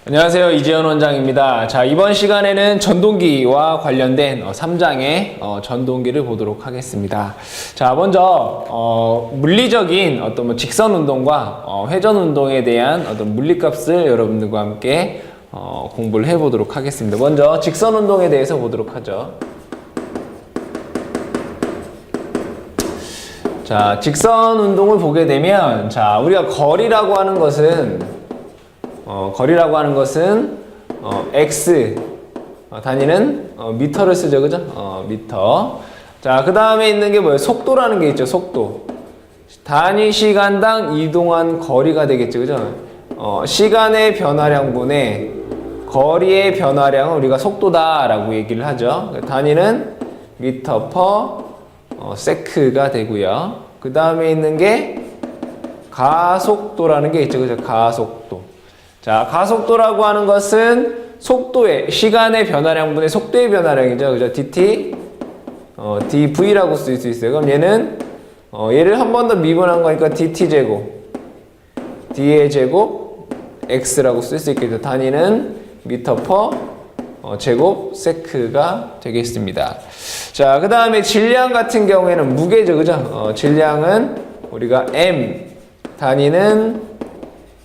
안녕하세요. 이재현 원장입니다. 자, 이번 시간에는 전동기와 관련된 3장의 전동기를 보도록 하겠습니다. 자, 먼저 물리적인 어떤 직선 운동과 회전 운동에 대한 어떤 물리값을 여러분들과 함께 공부를 해보도록 하겠습니다. 먼저 직선 운동에 대해서 보도록 하죠. 자, 직선 운동을 보게 되면, 자, 우리가 거리라고 하는 것은 x 단위는 미터를 쓰죠, 그죠? 미터. 자, 그 다음에 있는 게 뭐예요? 속도라는 게 있죠, 속도. 단위 시간당 이동한 거리가 되겠죠, 그죠? 시간의 변화량분의 거리의 변화량을 우리가 속도다라고 얘기를 하죠. 단위는 미터 퍼 세크가 되고요. 그 다음에 있는 게 가속도라는 게 있죠, 그죠? 가속도. 자, 가속도라고 하는 것은 속도의, 시간의 변화량분의 속도의 변화량이죠. 그죠? dt, dv라고 쓸 수 있어요. 그럼 얘는, 얘를 한 번 더 미분한 거니까 dt제곱, d의 제곱, x라고 쓸 수 있겠죠. 단위는 미터 퍼, 제곱, 세크가 되겠습니다. 자, 그 다음에 질량 같은 경우에는 무게죠. 그죠? 질량은 우리가 m, 단위는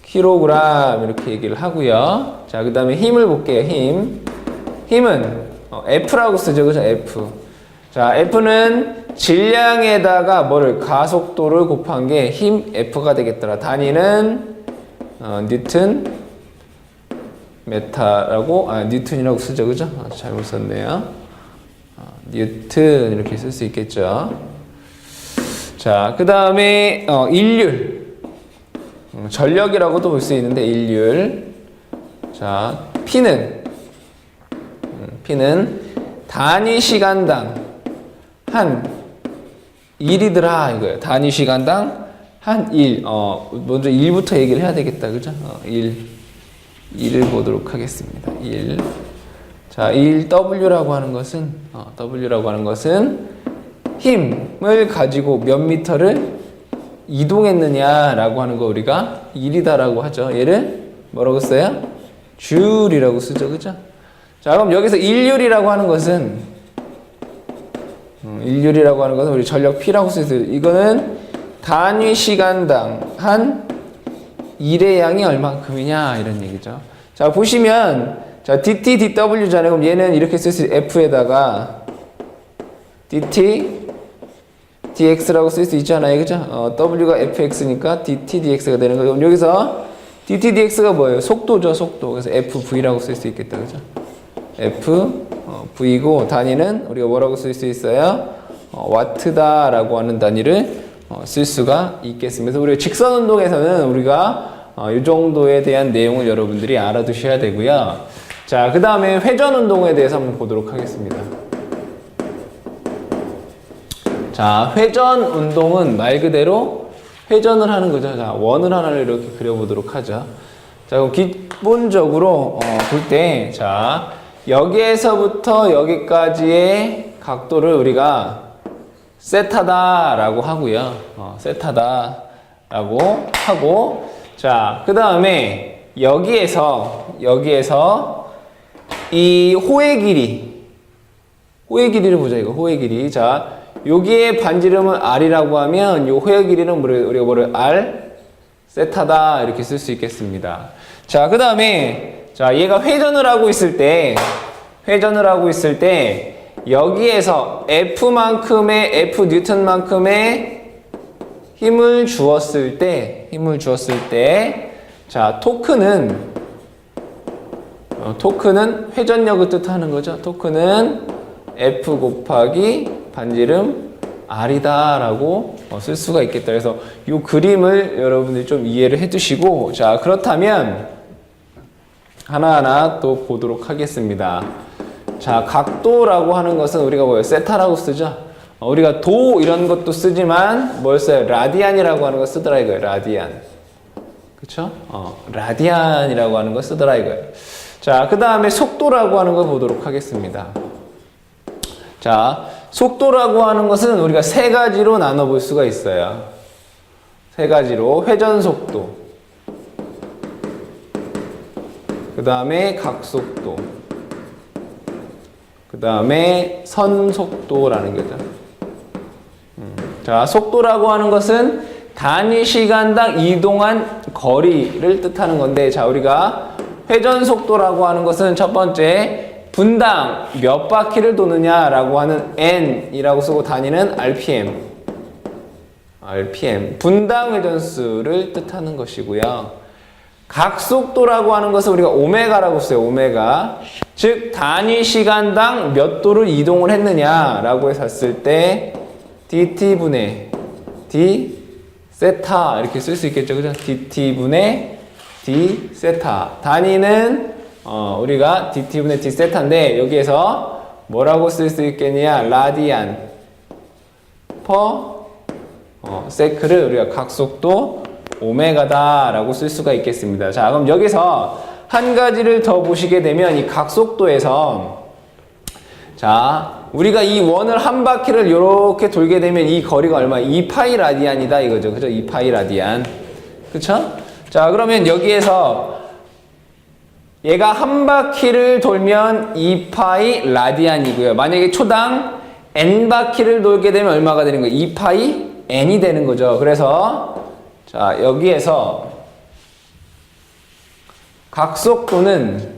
킬로그램 이렇게 얘기를 하고요. 자, 그 다음에 힘을 볼게요. 힘은 F라고 쓰죠. 그죠? F. 자, F는 질량에다가 뭐를 가속도를 곱한 게 힘 F가 되겠더라. 단위는 뉴튼 메타라고 뉴튼이라고 쓰죠. 그죠? 잘못 썼네요. 뉴튼 이렇게 쓸 수 있겠죠. 자, 그 다음에 인률. 전력이라고도 볼 수 있는데 일률. 자, P는 단위 시간당 한 1이더라 이거예요. 단위 시간당 한 1. 먼저 1부터 얘기를 해야 되겠다. 그죠? 1을 보도록 하겠습니다. 1. 자, 1W라고 하는 것은 힘을 가지고 몇 미터를 이동했느냐라고 하는 거 우리가 1이다라고 하죠. 얘를 뭐라고 써요? 줄이라고 쓰죠. 그죠? 자, 그럼 여기서 일률이라고 하는 것은 우리 전력 P라고 쓰죠. 이거는 단위 시간당 한 1의 양이 얼만큼이냐 이런 얘기죠. 자, 보시면 자, dt, dw잖아요. 그럼 얘는 이렇게 쓸 수 있어요. F에다가 dt dx라고 쓸 수 있잖아요. 그죠? w가 fx니까 dt dx가 되는 거예요. 그럼 여기서 dt dx가 뭐예요? 속도죠, 속도. 그래서 fv라고 쓸 수 있겠다. 그죠? fv고 단위는 우리가 뭐라고 쓸 수 있어요? 와트다라고 하는 단위를 쓸 수가 있겠습니다. 그래서 우리가 직선 운동에서는 우리가 이 정도에 대한 내용을 여러분들이 알아두셔야 되고요. 자, 그 다음에 회전 운동에 대해서 한번 보도록 하겠습니다. 자, 회전 운동은 말 그대로 회전을 하는 거죠. 자, 원을 하나를 이렇게 그려보도록 하죠. 자, 그럼 기본적으로 볼 때, 자, 여기에서부터 여기까지의 각도를 우리가 세타다라고 하고요. 세타다라고 하고, 자, 그 다음에 여기에서 이 호의 길이를 보자. 이거 호의 길이. 자, 여기에 반지름은 R이라고 하면 요 호의 길이는 우리가 뭐를 R 세타다 이렇게 쓸 수 있겠습니다. 자, 그 다음에 자, 얘가 회전을 하고 있을 때 여기에서 F 뉴턴만큼의 힘을 주었을 때 자, 토크는 회전력을 뜻하는 거죠. 토크는 F 곱하기 반지름 R이다라고 쓸 수가 있겠다. 그래서 이 그림을 여러분들이 좀 이해를 해두시고, 자, 그렇다면 하나하나 또 보도록 하겠습니다. 자, 각도라고 하는 것은 우리가 뭐예요? 세타라고 쓰죠. 우리가 도 이런 것도 쓰지만 뭘 써요? 라디안이라고 하는 거 쓰더라 이거예요. 라디안. 그쵸? 라디안이라고 하는 거 쓰더라 이거예요. 자, 그 다음에 속도라고 하는 거 보도록 하겠습니다. 자, 속도라고 하는 것은 우리가 세 가지로 나눠볼 수가 있어요. 세 가지로. 회전 속도, 그 다음에 각속도, 그 다음에 선속도라는 거죠. 자, 속도라고 하는 것은 단위 시간당 이동한 거리를 뜻하는 건데, 자, 우리가 회전 속도라고 하는 것은 첫 번째 분당 몇 바퀴를 도느냐라고 하는 n이라고 쓰고 단위는 rpm. 분당 회전수를 뜻하는 것이고요. 각속도라고 하는 것은 우리가 오메가라고 써요. 오메가. 즉 단위 시간당 몇 도를 이동을 했느냐라고 해서 했을 때 dt분의 d 세타 이렇게 쓸 수 있겠죠. 그죠? dt분의 d 세타. 단위는 우리가 dt분의 d 세타인데 여기에서 뭐라고 쓸 수 있겠냐? 라디안 퍼 세크를 우리가 각속도 오메가다라고 쓸 수가 있겠습니다. 자, 그럼 여기서 한 가지를 더 보시게 되면 이 각속도에서 자, 우리가 이 원을 한 바퀴를 이렇게 돌게 되면 이 거리가 얼마? 2파이 라디안이다 이거죠. 그죠? 2파이 라디안. 그쵸? 자, 그러면 여기에서 얘가 한 바퀴를 돌면 2파이 라디안이고요. 만약에 초당 n 바퀴를 돌게 되면 얼마가 되는 거예요? 2파이 n이 되는 거죠. 그래서 자, 여기에서 각속도는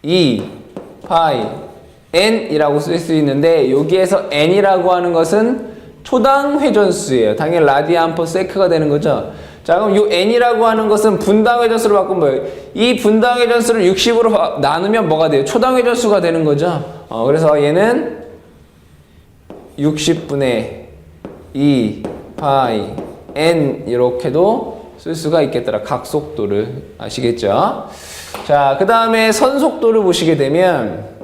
2파이 n이라고 쓸 수 있는데 여기에서 n이라고 하는 것은 초당 회전수예요. 당연히 라디안 퍼 세크가 되는 거죠. 자, 그럼 이 n이라고 하는 것은 분당 회전수로 바꾸면 뭐예요? 이 분당 회전수를 60으로 나누면 뭐가 돼요? 초당 회전수가 되는 거죠. 그래서 얘는 60분의 2파이 n 이렇게도 쓸 수가 있겠더라. 각속도를 아시겠죠? 자, 그 다음에 선속도를 보시게 되면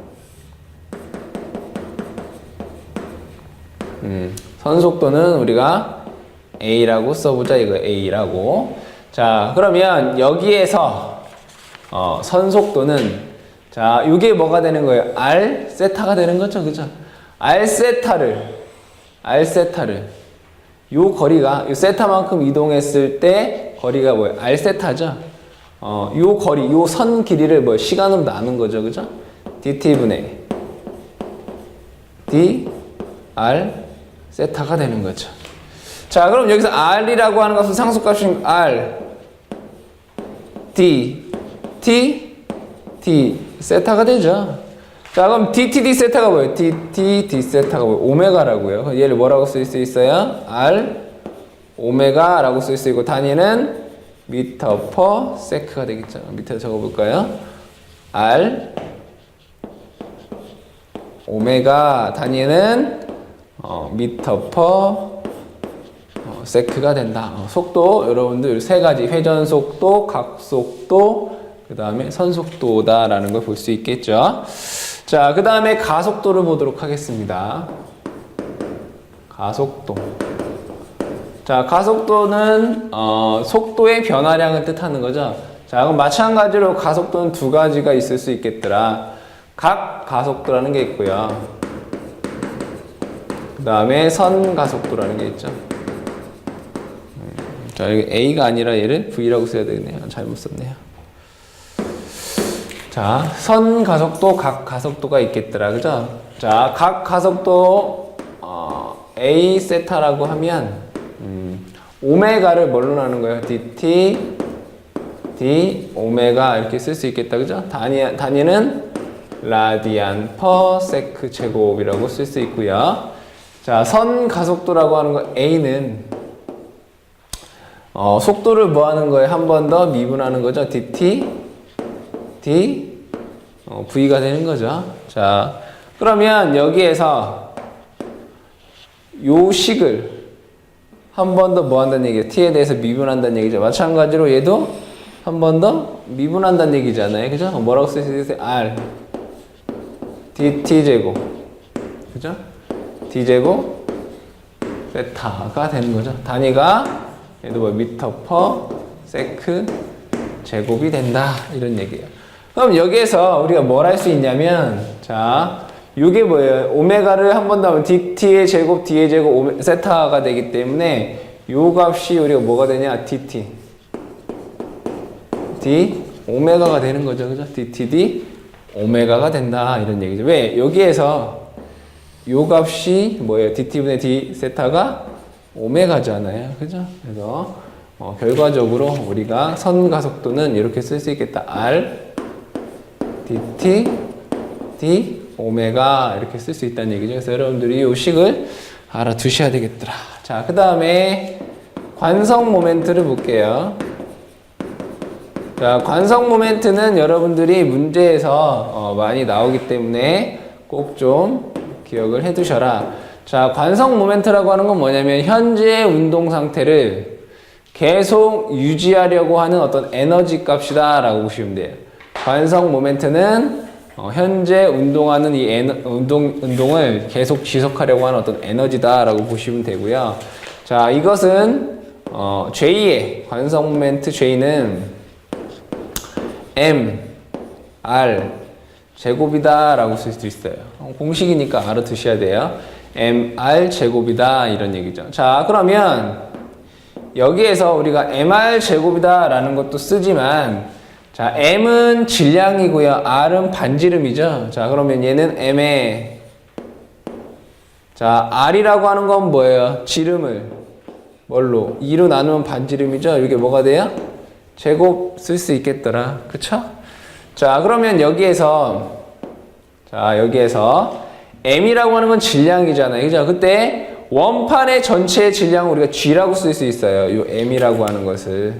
선속도는 우리가 A라고 써보자. 이거 A라고. 자, 그러면 여기에서 선속도는 자, 이게 뭐가 되는 거예요? R 세타가 되는 거죠. 그죠? R 세타를 요 거리가 요 세타만큼 이동했을 때 거리가 뭐예요? R 세타죠. 요 거리, 요 선 길이를 뭐 시간으로 나눈 거죠. 그죠? dt분의 d r 세타가 되는 거죠. 자, 그럼 여기서 r이라고 하는 것은 상수값인 r d t 세타가 되죠. 자, 그럼 dtd 세타가 뭐예요? dtd 세타가 뭐예요? 오메가라고요. 얘를 뭐라고 쓸 수 있어요? r 오메가라고 쓸 수 있고 단위는 미터 퍼 세크가 되겠죠. 밑에 적어볼까요? r 오메가 단위는 미터 퍼 세크가 된다. 속도 여러분들 세 가지 회전 속도, 각속도, 그 다음에 선속도다라는 걸 볼 수 있겠죠. 자, 그 다음에 가속도를 보도록 하겠습니다. 가속도. 자, 가속도는 속도의 변화량을 뜻하는 거죠. 자, 그럼 마찬가지로 가속도는 두 가지가 있을 수 있겠더라. 각 가속도라는 게 있고요. 그 다음에 선 가속도라는 게 있죠. 자, 여기 A가 아니라 얘를 V라고 써야 되겠네요. 잘못 썼네요. 자, 선 가속도, 각 가속도가 있겠더라. 그죠? 자, 각 가속도 A 세타라고 하면 오메가를 뭘로 나눈 거예요? dt d 오메가 이렇게 쓸 수 있겠다. 그죠? 단위는 라디안 퍼 세크 제곱이라고 쓸 수 있고요. 자, 선 가속도라고 하는 거 A는 속도를 뭐 하는 거예요? 한 번 더 미분하는 거죠. dt d v가 되는 거죠. 자, 그러면 여기에서 요 식을 한 번 더 뭐 한다는 얘기예요? t에 대해서 미분한다는 얘기죠. 마찬가지로 얘도 한 번 더 미분한다는 얘기잖아요. 그죠? 뭐라고 쓸 수 있어요? r dt 제곱, 그죠? d 제곱 세타가 되는 거죠. 단위가 얘도 뭐 미터 퍼 세크 제곱이 된다 이런 얘기예요. 그럼 여기에서 우리가 뭘 할 수 있냐면, 자, 이게 뭐예요? 오메가를 한 번 더 하면 dt의 제곱, d의 제곱, 세타가 되기 때문에 요 값이 우리가 뭐가 되냐? dt d 오메가가 되는 거죠. 그죠? DTD 오메가가 된다. 이런 얘기죠. 왜? 여기에서 요 값이 뭐예요? DT분의 D 세타가 오메가잖아요. 그죠? 그래서 결과적으로 우리가 선가속도는 이렇게 쓸 수 있겠다. R DT D 오메가 이렇게 쓸 수 있다는 얘기죠. 그래서 여러분들이 이 식을 알아두셔야 되겠더라. 자, 그 다음에 관성 모멘트를 볼게요. 자, 관성 모멘트는 여러분들이 문제에서 많이 나오기 때문에 꼭 좀 기억을 해 두셔라. 자, 관성 모멘트라고 하는 건 뭐냐면 현재 운동 상태를 계속 유지하려고 하는 어떤 에너지 값이다 라고 보시면 돼요. 관성 모멘트는 현재 운동하는 이 운동을 계속 지속하려고 하는 어떤 에너지다 라고 보시면 되고요. 자, 이것은 J의 관성 모멘트 J는 M, R 제곱이다 라고 쓸 수 있어요. 공식이니까 알아두셔야 돼요. M, R 제곱이다 이런 얘기죠. 자, 그러면 여기에서 우리가 MR 제곱이다 라는 것도 쓰지만 자, M은 질량이고요. R은 반지름이죠. 자, 그러면 얘는 M에 자, R이라고 하는 건 뭐예요? 지름을 뭘로? 2로 나누면 반지름이죠. 이게 뭐가 돼요? 제곱 쓸 수 있겠더라. 그쵸? 자, 그러면 여기에서 M이라고 하는 건 질량이잖아요. 그죠? 그때 원판의 전체 질량을 우리가 G라고 쓸 수 있어요. 요 M이라고 하는 것을.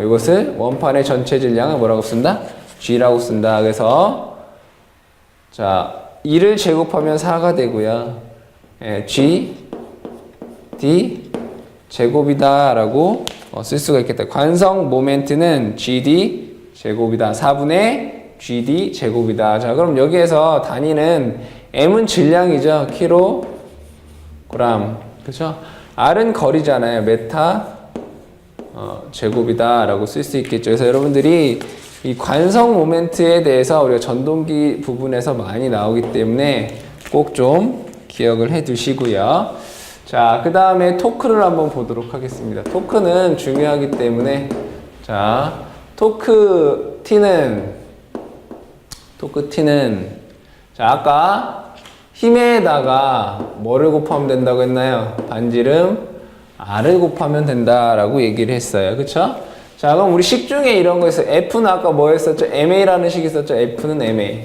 이것을 원판의 전체 질량을 뭐라고 쓴다? G라고 쓴다. 그래서 자, 2를 제곱하면 4가 되고요. G, D 제곱이다 라고 쓸 수가 있겠다. 관성 모멘트는 GD 제곱이다. 4분의 GD 제곱이다. 자, 그럼 여기에서 단위는 M은 질량이죠. 킬로그램. 그쵸? R은 거리잖아요. 메타 제곱이다 라고 쓸 수 있겠죠. 그래서 여러분들이 이 관성 모멘트에 대해서 우리가 전동기 부분에서 많이 나오기 때문에 꼭 좀 기억을 해 두시고요. 자, 그 다음에 토크를 한번 보도록 하겠습니다. 토크는 중요하기 때문에 자, 토크 T는 자, 아까 힘에다가 뭐를 곱하면 된다고 했나요? 반지름 R을 곱하면 된다라고 얘기를 했어요. 그쵸? 자, 그럼 우리 식 중에 이런 거 있어요. F는 아까 뭐 했었죠? MA라는 식이 있었죠? F는 MA.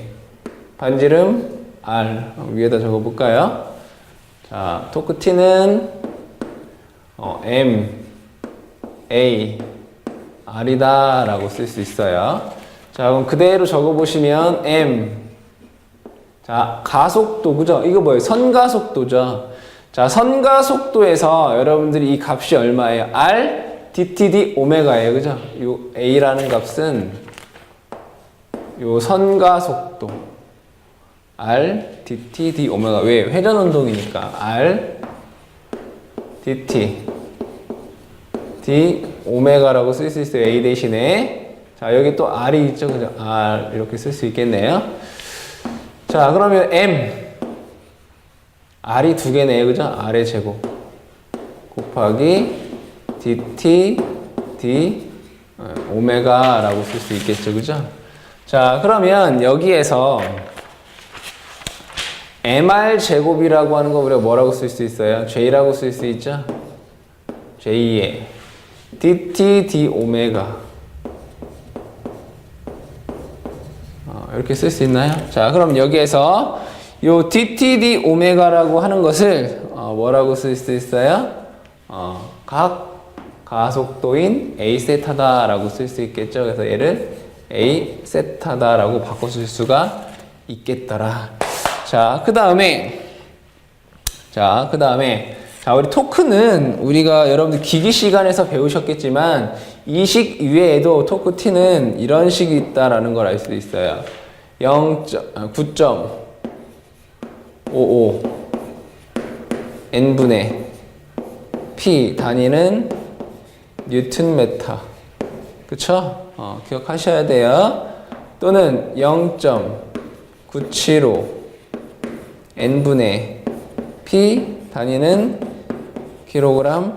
반지름 R. 위에다 적어볼까요? 자, 토크 T는 M, A, R이다 라고 쓸 수 있어요. 자, 그럼 그대로 적어보시면 M. 자, 가속도, 그죠? 이거 뭐예요? 선가속도죠. 자, 선가속도에서 여러분들이 이 값이 얼마예요? R, DTD, 오메가예요. 그죠? 요 A라는 값은 요 선가속도. R, DTD, 오메가. 왜? 회전운동이니까. R, DT, D, 오메가라고 쓸 수 있어요. A 대신에. 자, 여기 또 R이 있죠. 그죠? R, 이렇게 쓸 수 있겠네요. 자, 그러면 M. R이 두 개네요. 그죠? R의 제곱. 곱하기 DT, D, 오메가라고 쓸 수 있겠죠. 그죠? 자, 그러면 여기에서 MR 제곱이라고 하는 거 우리가 뭐라고 쓸 수 있어요? J라고 쓸 수 있죠? J에 DT, D, 오메가. 이렇게 쓸 수 있나요? 자, 그럼 여기에서 요 DT, D, 오메가라고 하는 것을 뭐라고 쓸 수 있어요? 각 가속도인 A 세타다라고 쓸 수 있겠죠. 그래서 얘를 A 세타다라고 바꿔 쓸 수가 있겠더라. 자, 그 다음에 우리 토크는 우리가 여러분들 기기 시간에서 배우셨겠지만 이 식 이외에도 토크 T는 이런 식이 있다라는 걸 알 수 있어요. 9.55 n분의 P 단위는 뉴턴 메타. 그쵸? 기억하셔야 돼요. 또는 0.975 n분의 P 단위는 킬로그램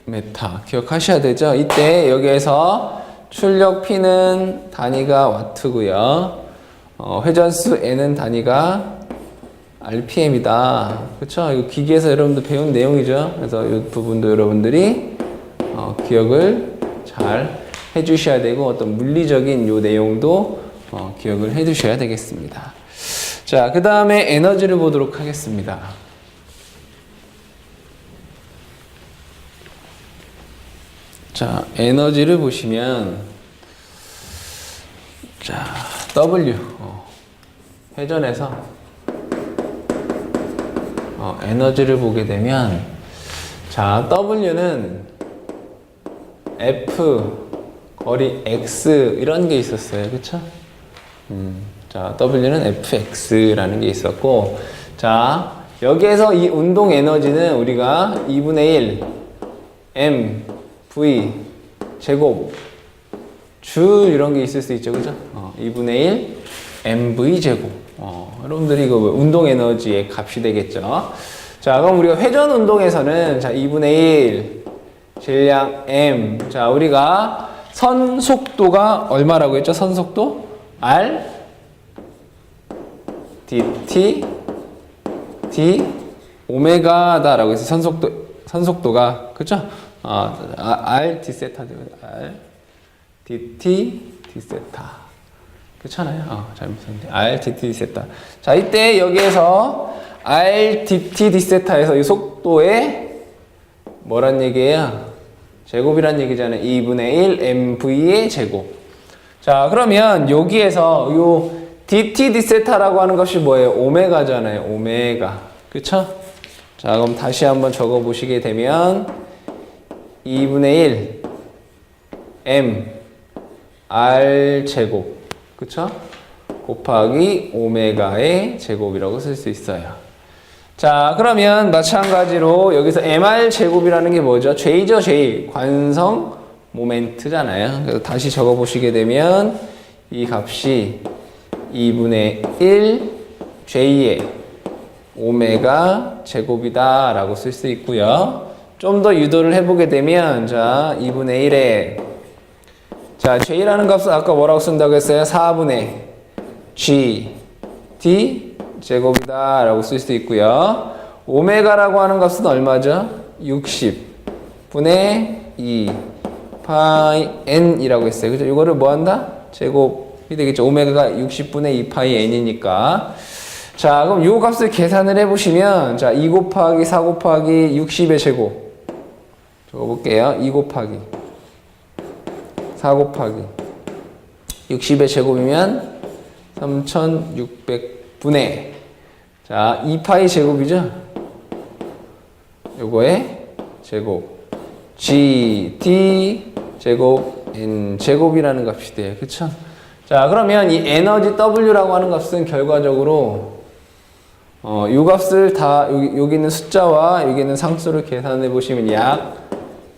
메타. 기억하셔야 되죠? 이때 여기에서 출력 P는 단위가 와트고요. 회전수 N은 단위가 RPM이다. 그쵸? 이거 기계에서 여러분들 배운 내용이죠. 그래서 이 부분도 여러분들이 기억을 잘 해주셔야 되고, 어떤 물리적인 요 내용도 기억을 해두셔야 되겠습니다. 자, 그 다음에 에너지를 보도록 하겠습니다. 자, 에너지를 보시면, 자, W, 회전에서, 에너지를 보게 되면, 자, W는 F, 거리 X, 이런 게 있었어요. 그쵸? 자, W는 FX라는 게 있었고, 자, 여기에서 이 운동 에너지는 우리가 2분의 1, M, V, 제곱, 주, 이런 게 있을 수 있죠. 그죠? 2분의 1, MV 제곱. 여러분들이 이거 운동 에너지의 값이 되겠죠. 자, 그럼 우리가 회전 운동에서는, 자, 2분의 1, 질량 M. 자, 우리가 선 속도가 얼마라고 했죠? 선 속도? R, dt, d, 오메가다라고 해서 선속도가, 그죠? R, d 세타, R, dt, d 세타. 그렇잖아요. 잘못했는데. R, dt, d 세타. 자, 이때 여기에서 R, dt, d 세타에서 이 속도에 뭐란 얘기예요? 제곱이란 얘기잖아요. 2분의 1 mv의 제곱. 자, 그러면 여기에서 요 dt, d 세타라고 하는 것이 뭐예요? 오메가잖아요. 오메가. 그쵸? 자, 그럼 다시 한번 적어 보시게 되면 2분의 1 m r 제곱. 그쵸? 곱하기 오메가의 제곱이라고 쓸 수 있어요. 자, 그러면 마찬가지로 여기서 mr 제곱이라는 게 뭐죠? J죠, J. 관성 모멘트잖아요. 그래서 다시 적어 보시게 되면 이 값이 2분의 1 J의 오메가 제곱이다 라고 쓸 수 있고요. 좀 더 유도를 해보게 되면, 자, 2분의 1에, 자, J라는 값은 아까 뭐라고 쓴다고 했어요? 4분의 G, D 제곱이다 라고 쓸 수 있고요. 오메가라고 하는 값은 얼마죠? 60분의 2 파이 N이라고 했어요. 그죠? 이거를 뭐 한다? 제곱이 되겠죠. 오메가가 60분의 2 파이 N이니까. 자, 그럼 이 값을 계산을 해보시면, 자, 2 곱하기 4 곱하기 60의 제곱. 적어볼게요. 2 곱하기 4 곱하기 60의 제곱이면 3600분의, 자, 2파이 제곱이죠? 요거의 제곱. G, D 제곱, N 제곱이라는 값이 돼요. 그쵸? 자, 그러면 이 에너지 W라고 하는 값은 결과적으로 요 값을 다 여기 있는 숫자와 여기 있는 상수를 계산해 보시면 약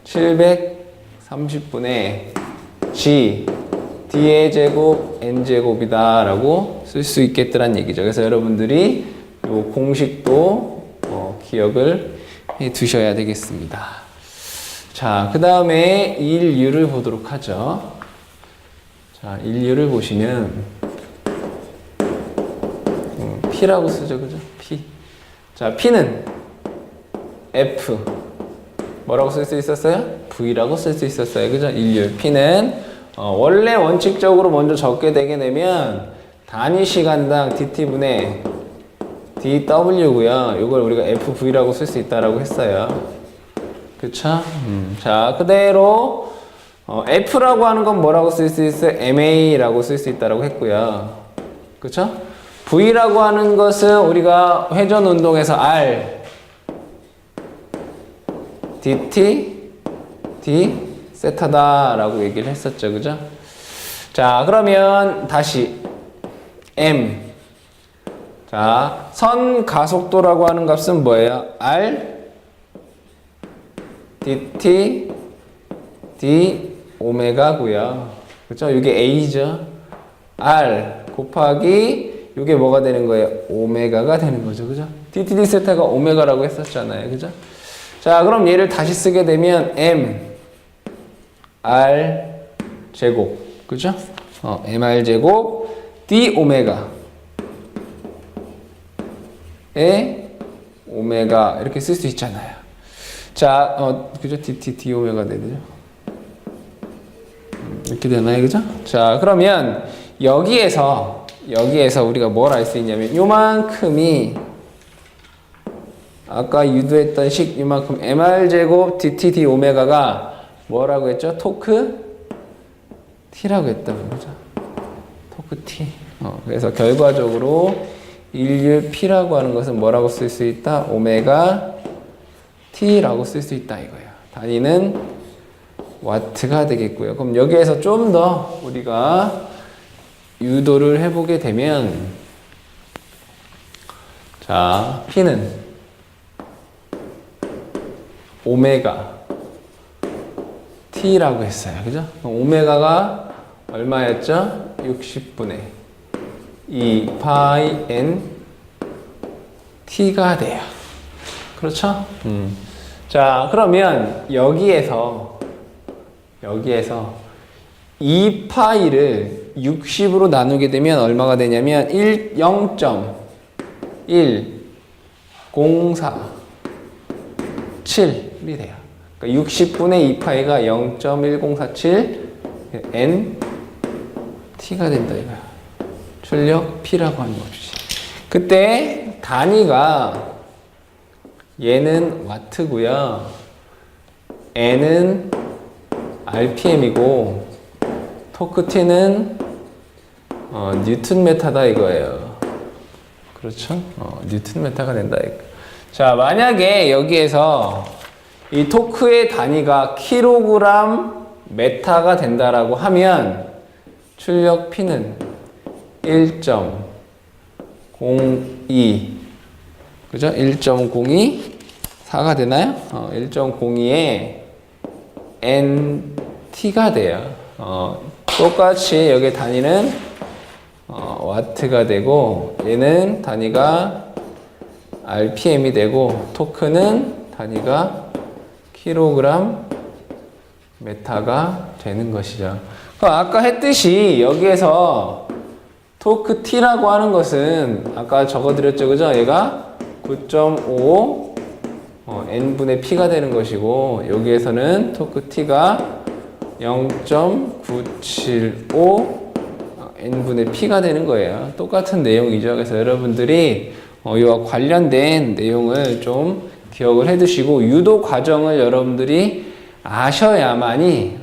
730분의 G, D의 제곱, N 제곱이다 라고 쓸 수 있겠더란 얘기죠. 그래서 여러분들이 요 공식도 기억을 해 두셔야 되겠습니다. 자, 그 다음에 인류를 보도록 하죠. 자, 인류를 보시면 P라고 쓰죠. 그죠? P. 자, P는 F 뭐라고 쓸 수 있었어요? V라고 쓸 수 있었어요. 그죠? 인류 P는 원래 원칙적으로 먼저 적게 되게 되면 단위 시간당 dt분의 dw고요. 이걸 우리가 FV라고 쓸 수 있다라고 했어요. 그쵸? 자, 그대로 F라고 하는 건 뭐라고 쓸 수 있어요? MA라고 쓸 수 있다라고 했고요. 그쵸? V라고 하는 것은 우리가 회전 운동에서 R, dt, d, 세타다라고 얘기를 했었죠. 그죠? 자, 그러면 다시 M. 자, 선 가속도라고 하는 값은 뭐예요? R, dt, d, 오메가고요. 그죠? 이게 A죠. R 곱하기 이게 뭐가 되는 거예요? 오메가가 되는 거죠. 그죠? dt, d 세타가 오메가라고 했었잖아요. 그죠? 자, 그럼 얘를 다시 쓰게 되면 M, R, 제곱. 그죠? mr 제곱 d 오메가 에 오메가 이렇게 쓸 수 있잖아요. 자, 그죠? d 오메가 되죠? 이렇게 되나요? 그죠? 자, 그러면 여기에서 우리가 뭘 알 수 있냐면 요만큼이 아까 유도했던 식 요만큼 mr 제곱 dt d 오메가가 뭐라고 했죠? 토크 t라고 했다고 그죠? 토크 t. 그래서 결과적으로 인류 p라고 하는 것은 뭐라고 쓸 수 있다? 오메가 t라고 쓸 수 있다 이거예요. 단위는 와트가 되겠고요. 그럼 여기에서 좀 더 우리가 유도를 해보게 되면 자, p는 오메가 t라고 했어요. 그죠? 오메가가 얼마였죠? 60분의 2 파이 n t가 돼요. 그렇죠? 자, 그러면 여기에서 2파이를 60으로 나누게 되면 얼마가 되냐면 0.104.7이 돼요. 그러니까 60분의 2파이가 0.1047 n t가 된다 이거야. 출력 p라고 하는 것이지. 그때 단위가 얘는 와트고요. n은 rpm이고 토크 t는 뉴턴 메타다 이거예요. 그렇죠? 뉴턴 메타가 된다 이거. 자, 만약에 여기에서 이 토크의 단위가 킬로그램 메타가 된다라고 하면 출력 P는 1.02 그죠? 1.02 4가 되나요? 1.02에 NT가 돼요. 똑같이 여기 단위는 와트가 되고 얘는 단위가 RPM이 되고 토크는 단위가 킬로그램 메타가 되는 것이죠. 그럼 아까 했듯이 여기에서 토크 T라고 하는 것은 아까 적어드렸죠, 그죠? 얘가 9.55 N분의 P가 되는 것이고 여기에서는 토크 T가 0.975 N분의 P가 되는 거예요. 똑같은 내용이죠. 그래서 여러분들이 이와 관련된 내용을 좀 기억을 해 두시고 유도 과정을 여러분들이 아셔야만이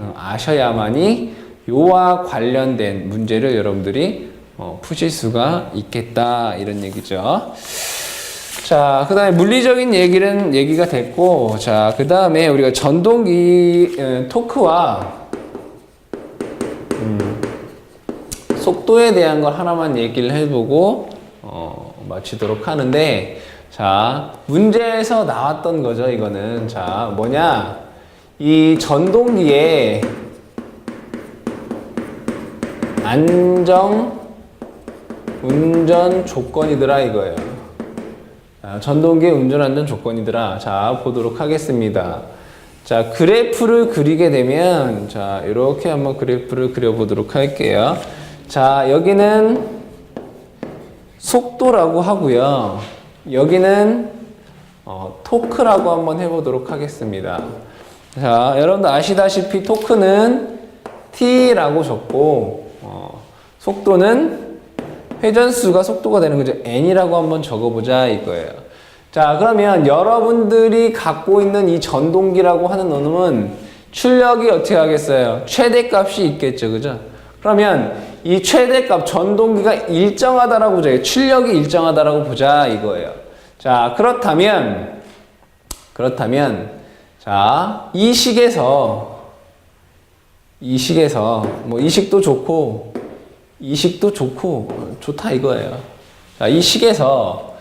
요와 관련된 문제를 여러분들이 푸실 수가 있겠다 이런 얘기죠. 자, 그 다음에 물리적인 얘기가 됐고, 자, 그 다음에 우리가 전동기 토크와 속도에 대한 걸 하나만 얘기를 해보고 마치도록 하는데, 자, 문제에서 나왔던 거죠. 이거는 자, 뭐냐, 이 전동기에 안정 운전 조건이더라 이거예요. 전동기의 운전 안전 조건이더라. 자, 보도록 하겠습니다. 자, 그래프를 그리게 되면 자, 이렇게 한번 그래프를 그려보도록 할게요. 자, 여기는 속도라고 하고요. 여기는 토크라고 한번 해보도록 하겠습니다. 자, 여러분들 아시다시피 토크는 T라고 적고 속도는 회전수가 속도가 되는 거죠. N이라고 한번 적어보자 이거예요. 자, 그러면 여러분들이 갖고 있는 이 전동기라고 하는 놈은 출력이 어떻게 하겠어요? 최대값이 있겠죠. 그죠? 그러면 이 최대값 전동기가 일정하다라고 보자. 출력이 일정하다라고 보자 이거예요. 자, 그렇다면 자, 이 식에서 뭐 이 식도 좋고 이 식도 좋다 이거예요. 자, 이 식에서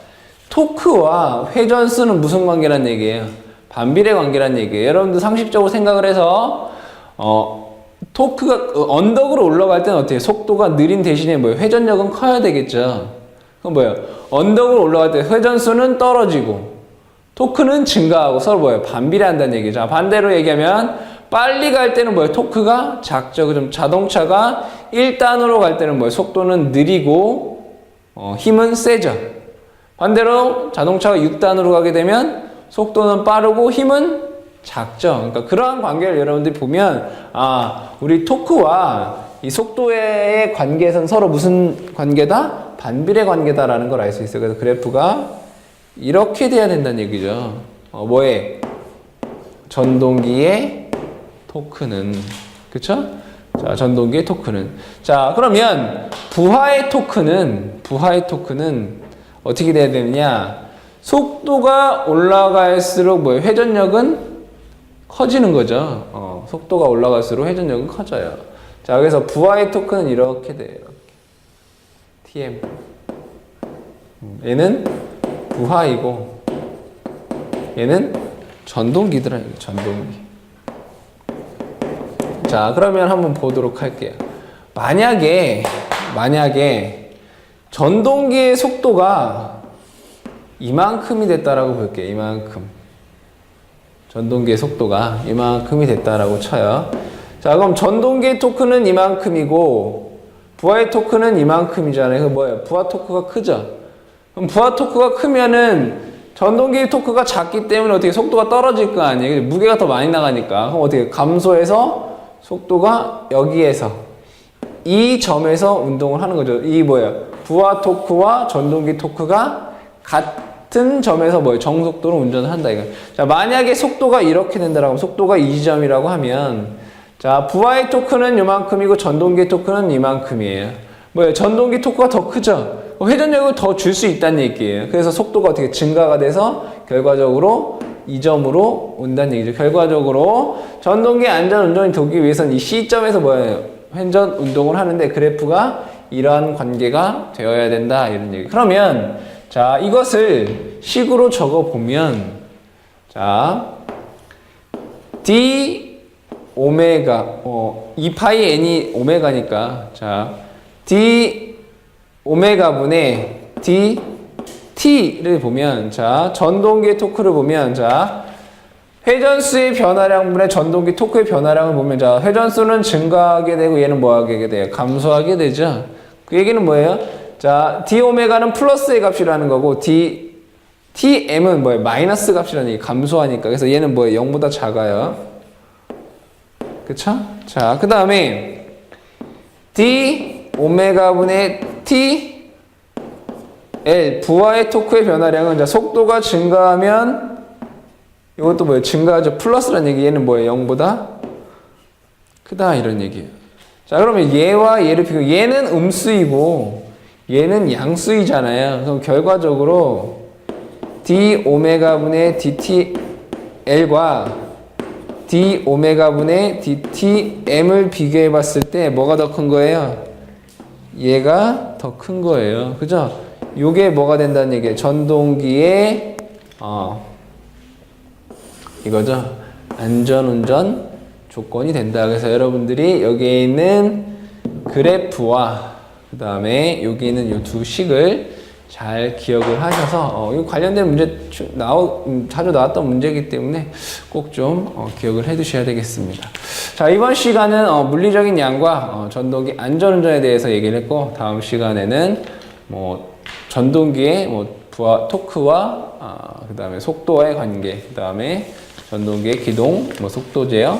토크와 회전수는 무슨 관계란 얘기예요? 반비례 관계란 얘기예요. 여러분들 상식적으로 생각을 해서 토크가 언덕으로 올라갈 때는 어때요? 속도가 느린 대신에 뭐예요? 회전력은 커야 되겠죠. 그럼 뭐예요? 언덕으로 올라갈 때 회전수는 떨어지고 토크는 증가하고 서로 뭐예요? 반비례한다는 얘기죠. 반대로 얘기하면 빨리 갈 때는 뭐예요? 토크가 작죠. 그럼 자동차가 1단으로 갈 때는 뭐예요? 속도는 느리고 힘은 세죠. 반대로 자동차가 6단으로 가게 되면 속도는 빠르고 힘은 작죠. 그러니까 그러한 관계를 여러분들이 보면 우리 토크와 이 속도의 관계에서는 서로 무슨 관계다? 반비례 관계다라는 걸 알 수 있어요. 그래서 그래프가 이렇게 돼야 된다는 얘기죠. 뭐에? 전동기의 토크는. 그쵸? 자, 전동기의 토크는. 자, 그러면 부하의 토크는 어떻게 돼야 되느냐? 속도가 올라갈수록 뭐예요? 회전력은 커지는 거죠. 속도가 올라갈수록 회전력은 커져요. 자, 그래서 부하의 토크는 이렇게 돼요. TM. 얘는 부하이고, 얘는 전동기더라. 전동기. 자, 그러면 한번 보도록 할게요. 만약에 전동기의 속도가 이만큼이 됐다라고 볼게요. 이만큼. 전동기의 속도가 이만큼이 됐다라고 쳐요. 자, 그럼 전동기의 토크는 이만큼이고 부하의 토크는 이만큼이잖아요. 그 뭐예요? 부하 토크가 크죠? 그럼 부하 토크가 크면은 전동기의 토크가 작기 때문에 어떻게 속도가 떨어질 거 아니에요? 무게가 더 많이 나가니까. 그럼 어떻게 감소해서 속도가 여기에서 이 점에서 운동을 하는 거죠. 이 뭐예요? 부하 토크와 전동기 토크가 같은 점에서 뭐예요? 정속도로 운전을 한다 이거. 자, 만약에 속도가 이렇게 된다라고 하면 속도가 이 지점이라고 하면 자, 부하의 토크는 이만큼이고 전동기 토크는 이만큼이에요. 뭐예요? 전동기 토크가 더 크죠? 회전력을 더 줄 수 있다는 얘기예요. 그래서 속도가 어떻게 증가가 돼서 결과적으로 이 점으로 온다는 얘기죠. 결과적으로 전동기 안전 운전이 되기 위해서는 이 C점에서 뭐예요? 회전 운동을 하는데 그래프가 이러한 관계가 되어야 된다 이런 얘기. 그러면 자, 이것을 식으로 적어 보면 자, D 오메가 2파이 n이 오메가니까 자, D 오메가분의 D T를 보면 자, 전동기의 토크를 보면 자, 회전수의 변화량분의 전동기 토크의 변화량을 보면 자, 회전수는 증가하게 되고 얘는 뭐 하게 돼요? 감소하게 되죠. 그 얘기는 뭐예요? 자, D 오메가는 플러스의 값이라는 거고 TM은 뭐예요? 마이너스 값이라는 얘기. 감소하니까. 그래서 얘는 뭐예요? 0보다 작아요. 그쵸? 자, 그 다음에 D 오메가분의 T L 부하의 토크의 변화량은 자, 속도가 증가하면 이것도 뭐예요? 증가하죠. 플러스라는 얘기. 얘는 뭐예요? 0보다 크다 이런 얘기예요. 자, 그러면 얘와 얘를 비교. 얘는 음수이고 얘는 양수이잖아요. 그럼 결과적으로 D 오메가분의 DTL과 D 오메가분의 DTM을 비교해 봤을 때 뭐가 더 큰 거예요? 얘가 더 큰 거예요. 그죠? 요게 뭐가 된다는 얘기예요? 전동기의 이거죠. 안전운전 조건이 된다. 그래서 여러분들이 여기에 있는 그래프와 그 다음에 여기 있는 이 두 식을 잘 기억을 하셔서 이 관련된 문제 자주 나왔던 문제이기 때문에 꼭 좀 기억을 해 두셔야 되겠습니다. 자, 이번 시간은 물리적인 양과 전동기 안전운전에 대해서 얘기를 했고 다음 시간에는 뭐 전동기의 부하 토크와 그 다음에 속도와의 관계, 그 다음에 전동기의 기동, 속도 제어,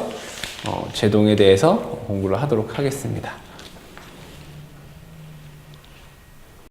제동에 대해서 공부를 하도록 하겠습니다.